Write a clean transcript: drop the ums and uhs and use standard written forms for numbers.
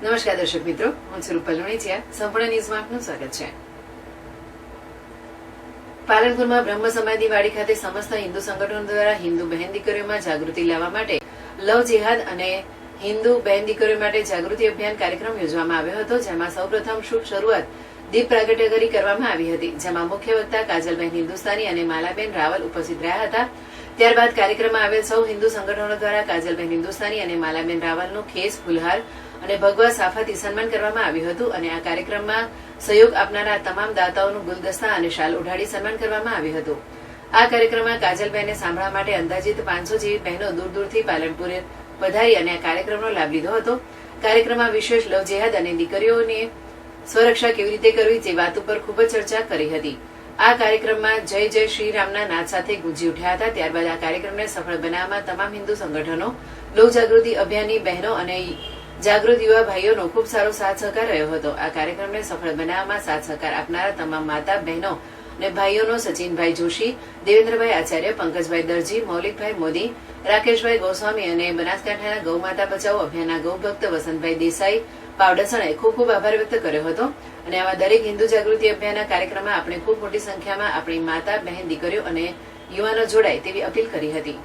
નમસ્કાર દર્શક મિત્રો, હું છું રૂપલ લુણીચિયા. સંપૂર્ણ ન્યૂઝમાં આપનું સ્વાગત છે. પાલનપુરમાં બ્રહ્મ સમાધિ વાડી ખાતે સમસ્ત હિન્દુ સંગઠનો દ્વારા હિન્દુ બહેન દીકરીઓમાં જાગૃતિ લાવવા માટે લવ જેહાદ અને હિન્દુ બહેન દીકરીઓ માટે જાગૃતિ અભિયાન કાર્યક્રમ યોજવામાં આવ્યો હતો, જેમાં સૌપ્રથમ શુભ શરૂઆત દીપ પ્રાગટ્ય કરી કરવામાં આવી હતી, જેમાં મુખ્ય વક્તા કાજલબેન હિન્દુસ્તાની અને માલાબેન રાવલ ઉપસ્થિત રહ્યા હતા. ત્યારબાદ કાર્યક્રમમાં આવેલ સૌ હિન્દુ સંગઠનો દ્વારા કાજલબેન હિન્દુસ્તાની અને માલાબેન રાવલનું ખેસ, ફુલહાર અને ભગવા સાફાથી સન્માન કરવામાં આવ્યું હતું અને આ કાર્યક્રમમાં સહયોગ આપનારા તમામ દાતાઓનું ગુલદસ્તા અને શાલ ઉઢાડી સન્માન કરવામાં આવ્યું હતું. આ કાર્યક્રમમાં કાજલબેનને સાંભળવા માટે અંદાજિત 500 જેવી બહેનો દૂર દૂરથી પાલનપુર પધારી અને આ કાર્યક્રમનો લાભ લીધો હતો. કાર્યક્રમમાં વિશેષ લવ જેહાદ અને દીકરીઓને સ્વરક્ષા કેવી રીતે કરવી તે વાત ઉપર ખૂબ જ ચર્ચા કરી હતી. આ કાર્યક્રમમાં જય જય શ્રી રામના નાદ સાથે ગુંજી ઉઠ્યા હતા. ત્યારબાદ આ કાર્યક્રમને સફળ બનાવવામાં તમામ હિન્દુ સંગઠનો, લોક જાગૃતિ અભિયાનની બહેનો અને જાગૃત યુવા ભાઈઓનો ખૂબ સારો સાથ સહકાર રહ્યો હતો. આ કાર્યક્રમને સફળ બનાવવામાં સાથ સહકાર આપનારા તમામ માતા, બહેનો અને ભાઈઓનો સચિનભાઈ જોશી, દેવેન્દ્રભાઈ આચાર્ય, પંકજભાઈ દરજી, મૌલિકભાઈ મોદી, રાકેશભાઈ ગોસ્વામી અને બનાસકાંઠાના ગૌ માતા બચાવો અભિયાનના ગૌભક્ત વસંતભાઈ દેસાઈ પાવડસણે ખૂબ ખૂબ આભાર વ્યક્ત કર્યો હતો અને આવા દરેક હિન્દુ જાગૃતિ અભિયાનના કાર્યક્રમમાં આપણે ખૂબ મોટી સંખ્યામાં આપણી માતા, બહેન, દીકરીઓ અને યુવાનો જોડાય તેવી અપીલ કરી હતી.